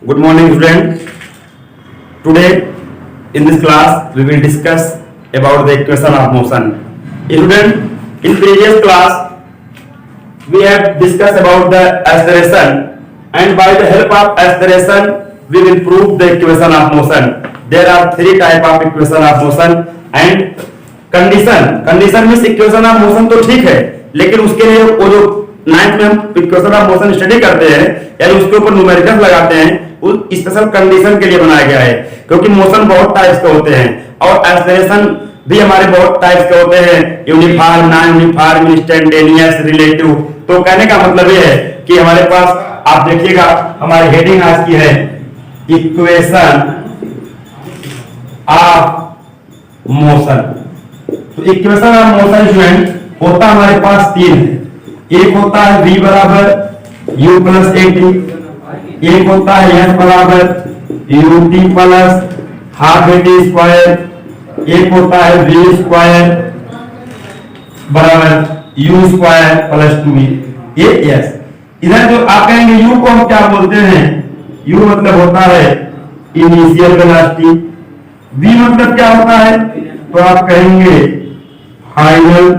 Good morning, student. Today, in this class, we will discuss about the equation of motion. Student, in previous class, we have discussed about the acceleration, and by the help of acceleration, we will prove the equation of motion. There are three type of equation of motion and condition. Condition means equation of motion तो ठीक है, लेकिन उसके लिए वो जो 9th में हम इक्वेशन ऑफ मोशन स्टडी करते हैं यानी उसके ऊपर न्यूमेरिकल्स लगाते हैं, वो स्पेशल कंडीशन के लिए बनाया गया है, क्योंकि मोशन बहुत टाइप्स के होते हैं और एक्सेलरेशन भी हमारे बहुत टाइप्स के होते हैं, uniform, non uniform, instantaneous, relative. तो कहने का मतलब ये है कि हमारे पास आप देखिएगा हमारी हेडिंग आज की है इक्वेशन ऑफ मोशन। तो इक्वेशन ऑफ मोशन स्टूडेंट होता हमारे पास तीन है। एक होता है v बराबर u प्लस at, एक होता है s बराबर ut plus half at square, एक होता है v स्क्वायर बराबर u स्क्वायर प्लस 2v। ये s इधर जो आप कहेंगे u को हम क्या बोलते हैं, u मतलब होता है इनिशियल वेलोसिटी, v मतलब क्या होता है तो आप कहेंगे फाइनल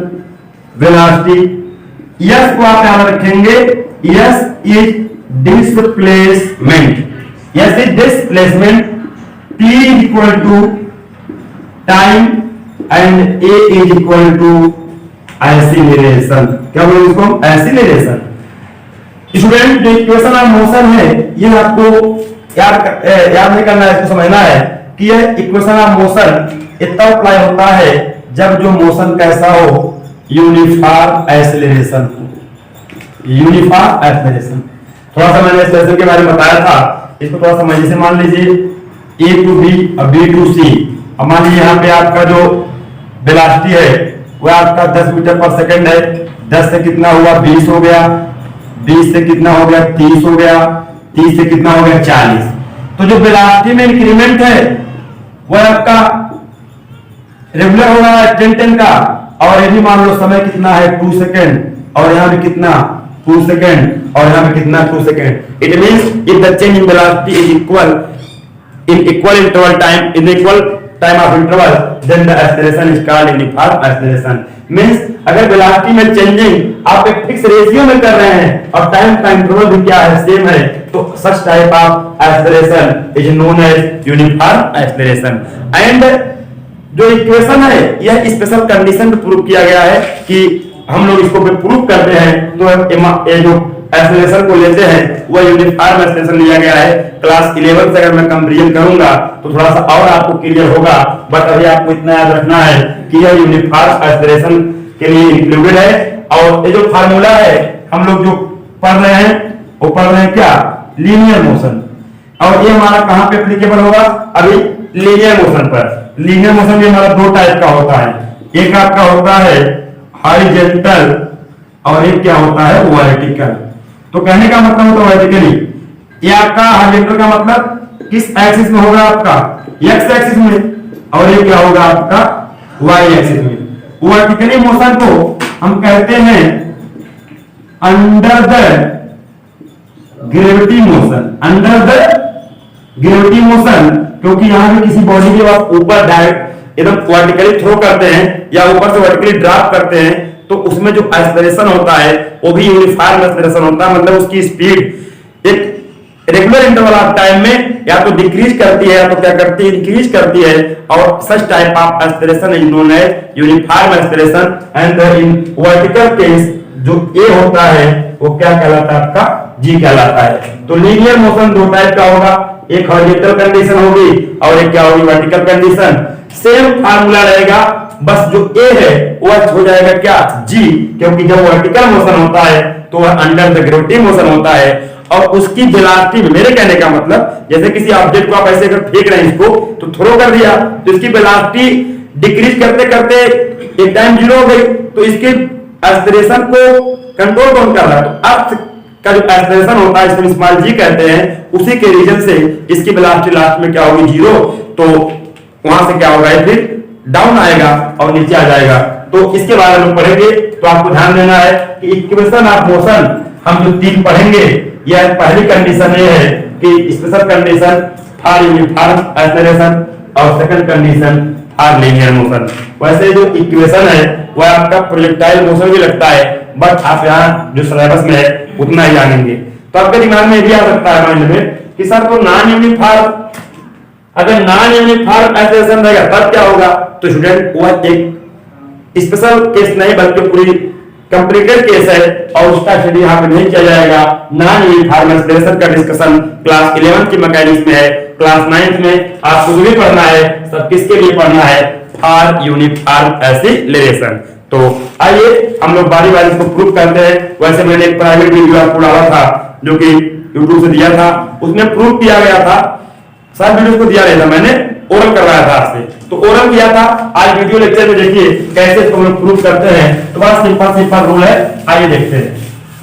वेलोसिटी, यस को आप याद रखेंगे, S is displacement, S is displacement, t is equal to time and a is equal to acceleration. क्या बोले इसको, एक्सीलरेशन। स्टूडेंट जो इक्वेशन ऑफ मोशन है ये आपको याद नहीं करना है, इसको समझना है कि यह इक्वेशन ऑफ मोशन इतना अप्लाई होता है जब जो मोशन कैसा हो, यूनिफॉर्म एक्सेलरेशन, यूनिफॉर्म एक्सेलरेशन। थोड़ा सा मैंने इस लेसन के बारे में बताया था, इसको थोड़ा समझिए। से मान लीजिए a टू b और b टू c। अब मान लीजिए यहाँ पे आपका जो वेलोसिटी है वो आपका 10 मीटर पर सेकंड है, 10 से कितना हुआ 20 हो गया, 20 से कितना हो गया 30 हो गया, 30 से कितना हो गया 40। तो जो वेलोसिटी में इंक्रीमेंट है वो आपका रेगुलर होगा 10 का, और ये भी मान लो समय कितना है 2 सेकेंड और यहाँ पे कितना 2 सेकेंड और यहाँ पे कितना 2 second. It means if the change in velocity is equal in equal interval time, in equal time of interval, then the acceleration is called uniform acceleration. Means अगर वेलोसिटी में चेंजिंग आप एक फिक्स रेशियो में कर रहे हैं और time का इंटरवल भी क्या है, सेम है, तो such type of acceleration is known as uniform acceleration. And जो इक्वेशन है यह स्पेशल कंडीशन पे प्रूव किया गया है कि हम लोग इसको प्रूव करते हैं तो ये जो एक्सेलरेशन को लेते हैं वह यूनिफॉर्म एक्सेलरेशन लिया गया है। क्लास 11 से अगर मैं कंपैरिजन करूंगा तो थोड़ा सा और आपको क्लियर होगा, बट अभी आपको इतना याद रखना है कि यह यूनिफॉर्म एक्सेलरेशन के लिए इंक्लूडेड है। और ये जो फार्मूला है हम लोग जो पढ़ रहे हैं वो पढ़ रहे हैं क्या, लीनियर मोशन, और ये हमारा कहां पे एप्लीकेबल होगा, अभी लीनियर मोशन पर। लीनियर मोशन भी हमारा दो टाइप का होता है, एक आपका होता है हॉरिजॉन्टल और एक क्या होता है वर्टिकल। तो कहने का मतलब होता है वर्टिकली, ये आपका हॉरिजॉन्टल का मतलब किस एक्सिस में होगा, आपका एक्स एक्सिस में, और ये क्या होगा आपका वाई एक्सिस में। वर्टिकली मोशन को हम कहते हैं under the gravity motion, under the gravity motion, क्योंकि यहाँ पे किसी बॉडी के आप ऊपर डायरेक्ट एकदम वर्टिकली थ्रो करते हैं या ऊपर से वर्टिकली ड्रॉप करते हैं तो उसमें जो एक्सेलरेशन होता है वो भी यूनिफॉर्म एक्सेलरेशन होता है। मतलब उसकी स्पीड एक रेगुलर इंटरवल ऑफ टाइम में या तो डिक्रीज करती है या तो क्या करती है, इंक्रीज करती है, और such type of acceleration is known as uniform acceleration. And in vertical case जो ए होता है वो क्या कहलाता है, आपका जी कहलाता है। तो लीनियर मोशन दो टाइप का होगा, एक हॉरिजॉन्टल कंडीशन होगी और एक क्या होगी, वर्टिकल कंडीशन। सेम फार्मूला रहेगा, बस जो ए है वो हो जाएगा क्या, जी, क्योंकि जब वर्टिकल मोशन होता है तो वह अंडर द ग्रेविटी मोशन होता है और उसकी वेलोसिटी, मेरे कहने का मतलब जैसे किसी ऑब्जेक्ट को आप ऐसे अगर फेंक रहे हैं इसको तो थ्रो कर दिया तो इसकी वेलोसिटी डिक्रीज करते करते एक टाइम जीरो हो गई, तो इसके एक्सेलरेशन को कंट्रोल कौन कर रहा है, तो अर्थ का जो एक्सेलरेशन होता है इसको स्मॉल जी कहते हैं, उसी के रीजन से इसकी वेलोसिटी लास्ट में क्या होगी, जीरो। तो वहां से क्या होगा, फिर डाउन आएगा और नीचे आ जाएगा। तो इसके बारे में पढ़ेंगे, तो आपको ध्यान देना है कि इक्वेशन ऑफ मोशन हम जो तीन पढ़ेंगे, यह पहली कंडीशन ये है कि special condition for uniform acceleration और second condition for linear motion. वैसे जो इक्वेशन है वो आपका प्रोजेक्टाइल मोशन भी लगता है, बट आप यहाँ जो सिलेबस में है उतना ही जानेंगे। तो आपके दिमाग में भी आ सकता है माइंड में कि सर तो नॉन यूनिफॉर्म, अगर नॉन यूनिफॉर्म एक्सेलरेशन रहेगा तब क्या होगा? तो स्टूडेंट वो एक स्पेशल केस नहीं बल्कि पूरी कंप्लीटेड केस है और उसका स्टडी यहाँ पे नहीं किया जाएगा। नॉन यूनिफॉर्म एक्सेलरेशन का डिस्कशन क्लास 11 की मैकेनिक्स में है, क्लास 9 में आपको जो भी पढ़ना है सब किसके लिए पढ़ना है? For uniform acceleration. तो आइए हम लोग बारी बारी इसको प्रूव करते हैं। वैसे मैंने एक प्राइवेट वीडियो आपको डाला था जो कि YouTube से दिया था, उसमें प्रूव किया गया था। सब वीडियो को दिया नहीं था, मैंने ओरल करवाया था आपसे, तो ओरल किया था। आज वीडियो लेक्चर में देखिए कैसे इसको हम लोग प्रूव करते हैं। तो बस सिंपल रूल है, आइए देखते हैं।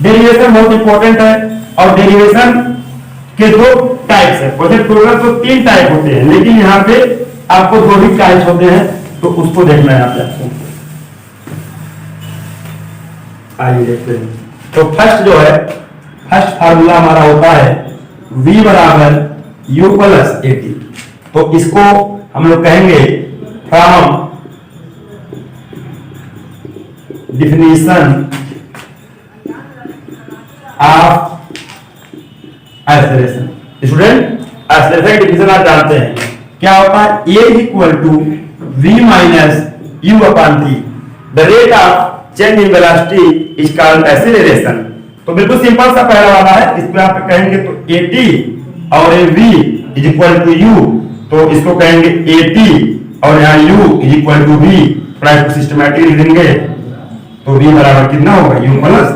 डेरिवेशन बहुत इंपॉर्टेंट है और डेरिवेशन के दो टाइप्स है। वैसे टोटल तो 3 टाइप होते हैं, लेकिन यहाँ पे आपको 2 ही टाइप्स होते हैं, तो उसको देखना है आपको। आइए देखते हैं। तो फर्स्ट जो है, फर्स्ट फार्मूला हमारा होता है V बराबर U प्लस AT। तो इसको हम लोग कहेंगे from definition of acceleration. Student acceleration की डिफिनीशन आप जानते हैं क्या होता है? A equal to V minus U upon T। The rate of change in velocity is called acceleration. तो बिल्कुल सिंपल सा पहला वाला है, इस पे आप कहेंगे तो AT और V is equal to U, तो इसको कहेंगे AT और यहाँ U is equal to V। थोड़ा इसको सिस्टमैटिक लिख देंगे तो V बराबर कितना होगा? U plus.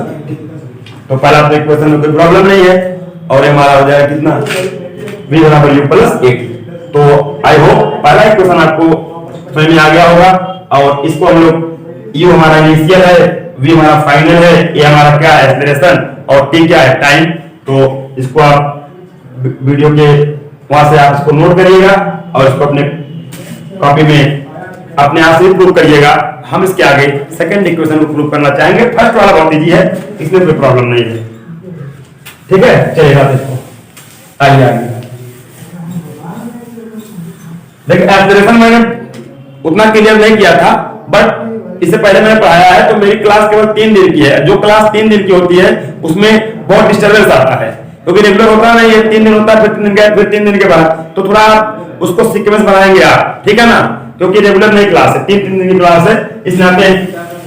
तो पहला तो इक्वेशन में कोई प्रॉब्लम नहीं है और ये हमारा हो जाएगा कितना? V बराबर U प्लस AT। तो आई होप पहला इक्वेशन आपको समझ में आ गया होगा। और इसको हम लोग U हमारा इनिशियल है, V हमारा फाइनल है, A हमारा क्या है? एक्सेलरेशन, और T क्या है? टाइम। तो इसको आप वीडियो के वहां से आप इसको नोट करिएगा और इसको अपने कॉपी में अपने आप से प्रूव करिएगा। हम इसके आगे सेकंड इक्वेशन को प्रूव करना चाहेंगे। फर्स्ट वाला बहुत इजी है, इसमें कोई प्रॉब्लम नहीं है। ठीक है, चलेगा। इसको आइए आगे देखिए। एक्सेलरेशन मैंने उतना क्लियर नहीं किया था, बट इससे पहले मैंने पढ़ाया है। तो मेरी क्लास केवल 3 दिन की है। जो क्लास 3 दिन की होती है उसमें बहुत डिस्टर्बेंस आता है, क्योंकि रेगुलर होता नहीं है। 3 दिन होता है, फिर 3 दिन गए, फिर 3 दिन के बाद। तो थोड़ा उसको सीक्वेंस बनाएंगे आप, ठीक है ना? क्योंकि रेगुलर नहीं क्लास है, 3 दिन की क्लास है। इस नाते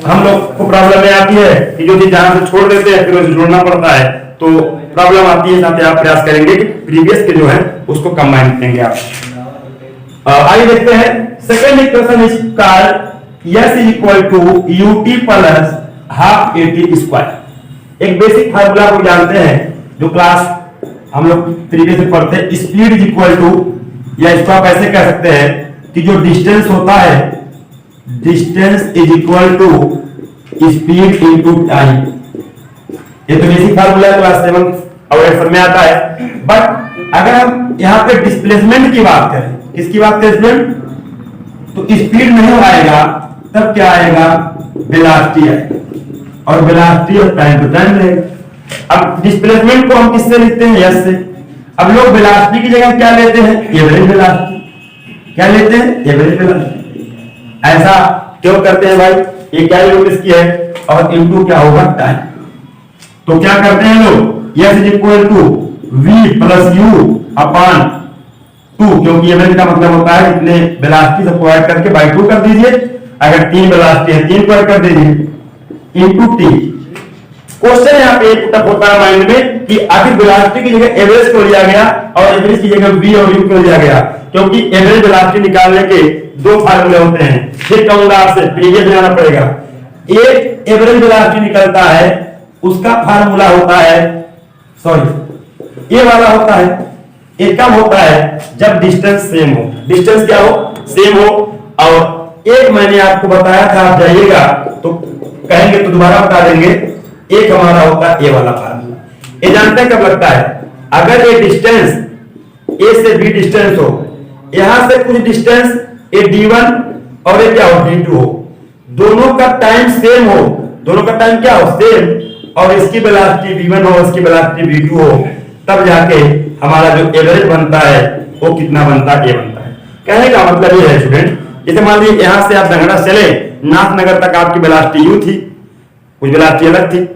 हम लोग को प्रॉब्लम में आती है कि जो चीज जहां से छोड़ देते हैं फिर उसे जोड़ना पड़ता है, तो प्रॉब्लम आती है। नाते आप प्रयास करेंगे कि प्रीवियस के जो है उसको कंबाइन करेंगे आप। आइए देखते हैं। Second equation is called S is equal to UT plus half AT square. एक बेसिक फार्मूला को जानते हैं जो क्लास हम लोग तरीके से पढ़ते हैं। स्पीड इज इक्वल टू, या इसको आप ऐसे कह सकते हैं कि जो डिस्टेंस होता है, distance is equal to speed into time. ये तो बेसिक फार्मूला है, क्लास 7 और 8 में आता है। बट अगर हम यहाँ पे डिस्प्लेसमेंट की बात करें, किसकी बात करें स्टूडेंट? तो स्पीड नहीं आएगा, तब क्या आएगा? वेलोसिटी आएगा, और वेलोसिटी और टाइम टू टाइम रहेगा। अब डिस्प्लेसमेंट को हम किससे लिखते हैं? S से। अब लोग वेलोसिटी की जगह क्या लेते हैं? Average velocity. क्या लेते हैं? Average velocity. ऐसा क्यों करते हैं भाई? ये क्या यूनिट इसकी है और इनटू क्या होगा? टाइम। तो क्या करते हैं लोग? S is equal to V plus U upon 2, क्योंकि एवरेज का मतलब होता है इतने वेलोसिटी से डिवाइड करके बाय 2 कर दीजिए। अगर 3 वेलोसिटी है 3 पर कर दीजिए इनटू T। क्वेश्चन यहाँ पे पुटअप होता है माइंड में कि आखिर वेलोसिटी की जगह एवरेज को लिया गया और एवरेज की जगह V और U को लिया गया, क्योंकि एवरेज वेलोसिटी निकालने के 2 फार्मूले होते हैं। फिर कहूंगा आपसे प्रीवियस जाना पड़ेगा। एक एवरेज वेलोसिटी निकलता है, उसका फार्मूला होता है, सॉरी ये वाला होता है। एक कब होता है? जब डिस्टेंस सेम हो। डिस्टेंस क्या हो? सेम हो। और एक मैंने आपको बताया था, आप जाइएगा तो कहेंगे तो दोबारा बता देंगे। एक हमारा होता है ए वाला फार्मूला। ये जानते हैं कब लगता है? अगर ये डिस्टेंस ए से बी डिस्टेंस हो, यहां से कुछ डिस्टेंस ए D1 और ये क्या हो? D2 हो, दोनों का टाइम सेम हो। दोनों का टाइम क्या हो? सेम। और इसकी वेलोसिटी V1 हो, इसकी वेलोसिटी V2 हो, तब जाके हमारा जो एवरेज बनता है वो कितना बनता है, ये बनता है। कहने का मतलब ये है स्टूडेंट, जैसे मान लीजिए यहाँ से आप दंगड़ा चले, नाथनगर तक आपकी वेलोसिटी यू थी, कुछ वेलोसिटी अलग थी,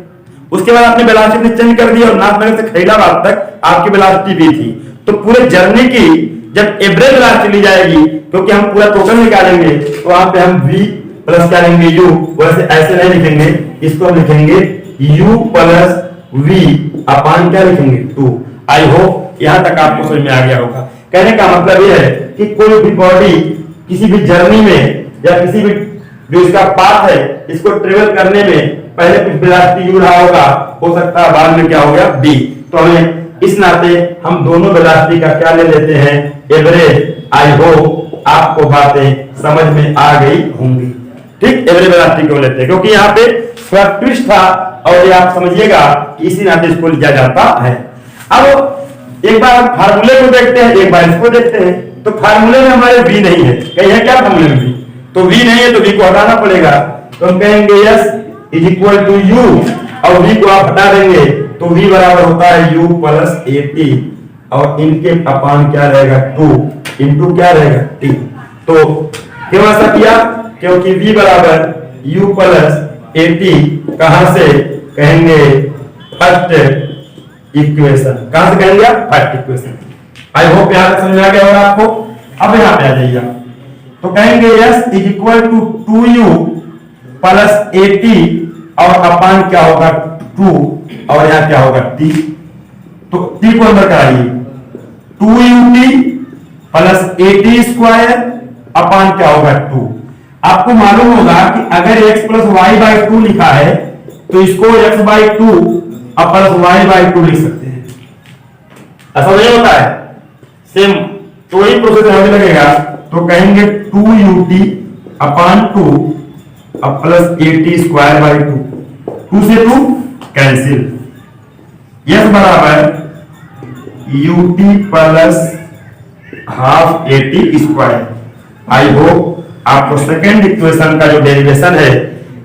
उसके बाद आपने वेलोसिटी चेंज कर दी और नाथनगर से खैराबाद तक आपकी वेलोसिटी भी थी। तो पूरे जर्नी की जब एवरेज वेलोसिटी ली जाएगी, क्योंकि हम पूरा टोटल निकालेंगे, तो वहां पे हम v प्लस क्या लेंगे u, वैसे ऐसे नहीं लिखेंगे, इसको हम लिखेंगे u प्लस v अपान क्या लिखेंगे 2। आई होप यहां तक आपको समझ में आ गया होगा। कहने का मतलब यह है कि कोई भी बॉडी किसी भी जर्नी में या किसी भी जो इसका पाथ है इसको ट्रेवल करने में पहले कुछ वेलोसिटी u रहा होगा, हो सकता है बाद में क्या हो गया v। तो हमें इस नाते हम दोनों वेलोसिटी का क्या ले लेते हैं, एवरेज। आई होप आपको बातें समझ में आ गई होंगी। ठीक, एवरेज वेलोसिटी क्यों लेते हैं, क्योंकि यहाँ पे थोड़ा ट्विस्ट था और ये आप समझिएगा कि इसी नाते इसको लिया जाता है। अब एक बार हम फार्मूले को देखते हैं, एक बार इसको देखते हैं। तो फार्मूले में हमारे v नहीं है, कहीं है क्या फार्मूले में v? तो v नहीं है तो v को हटाना पड़ेगा। तो हम कहेंगे s is equal to u और v को आप हटा देंगे तो v बराबर होता है u प्लस at और इनके अपान क्या रहेगा 2 इंटू क्या रहेगा t। तो क्यों ऐसा किया, क्योंकि v बराबर u प्लस at कहां से कहेंगे, फर्स्ट इक्वेशन। कहां से कहेंगे आप, फर्स्ट इक्वेशन। आई होप यहां तक समझ आ गया होगा आपको। अब यहां पे आ जाइए, तो कहेंगे s is equal to 2u plus at और अपान क्या होगा 2 और यहां क्या होगा t। तो t को अंदर कराइए, 2ut plus at square upon क्या होगा 2। आपको मालूम होगा कि अगर x प्लस वाई बाई 2 लिखा है तो इसको x बाई 2 और प्लस वाई बाई 2 लिख सकते हैं। ऐसा नहीं होता है, सेम तो वही प्रोसेस हमें लगेगा। तो कहेंगे 2ut अपान 2 और प्लस at स्क्वायर बाई 2, 2 से 2 कैंसिल, यस बराबर ut plus half at square. I hope आपको सेकेंड इक्वेशन का जो डेरिवेशन है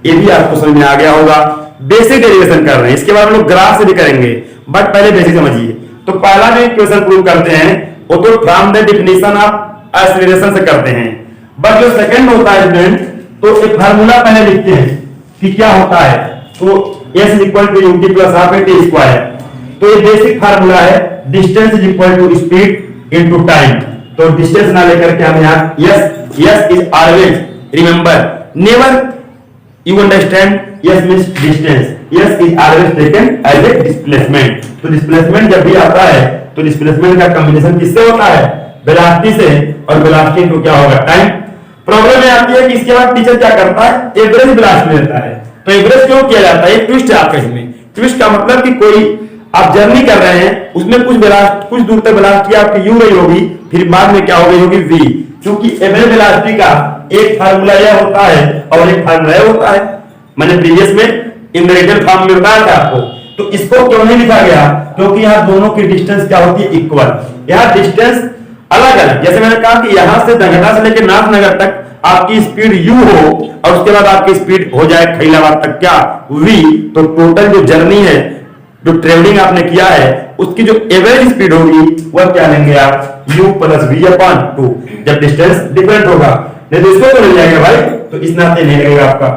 ये भी आपको समझ में आ गया होगा। बेसिक डेरिवेशन कर रहे हैं, इसके बाद हम लोग ग्राफ से भी करेंगे, बट पहले बेसिक समझिए। तो पहला जो इक्वेशन प्रूव करते हैं वो तो from the definition of acceleration से करते हैं, बट जो सेकंड होता है स्टूडेंट, तो एक फार्मूला पहले लिखते हैं कि क्या होता है। तो s is equal to ut plus half at square. तो ये बेसिक फार्मूला है, distance is equal to speed into time. तो डिस्टेंस ना लेकर के हम यहाँ yes is always remember never you understand yes means distance, yes is always taken as a displacement। तो डिस्प्लेसमेंट जब भी आता है तो डिस्प्लेसमेंट का कॉम्बिनेशन किससे होता है, वेलोसिटी से, और वेलोसिटी तो क्या होगा टाइम। प्रॉब्लम ये आती है कि इसके बाद टीचर क्या करता है, एवरेज वेलोसिटी लेता है। तो एवरेज क्यों किया जाता है, एक ट्विस्ट है आपका इसमें। ट्विस्ट का मतलब कि कोई आप जर्नी कर रहे हैं, उसमें कुछ दूर तक वेलोसिटी आपकी यू रही होगी, फिर बाद में क्या हो गई होगी v। क्योंकि एवरेज वेलोसिटी का एक फार्मूला यह होता है और एक फार्मूला यह होता है, मैंने प्रीवियस में इनरिटल फॉर्म में बताया था आपको। तो इसको क्यों नहीं लिखा गया, क्योंकि यहाँ दोनों की डिस्टेंस क्या होती है, इक्वल। यहाँ डिस्टेंस अलग अलग, जैसे मैंने कहा कि यहाँ से दंगटा से लेकर नाथनगर तक आपकी स्पीड u हो और उसके बाद आपकी स्पीड हो जाए खैराबाद तक क्या v। तो टोटल जो जर्नी है, जो ट्रेवलिंग आपने किया है, उसकी जो एवरेज स्पीड होगी वह क्या लेंगे आप, u प्लस v अपॉन 2, जब डिस्टेंस डिफरेंट होगा। नहीं तो इसको तो मिल जाएगा भाई, तो इस नाते नहीं लगेगा आपका।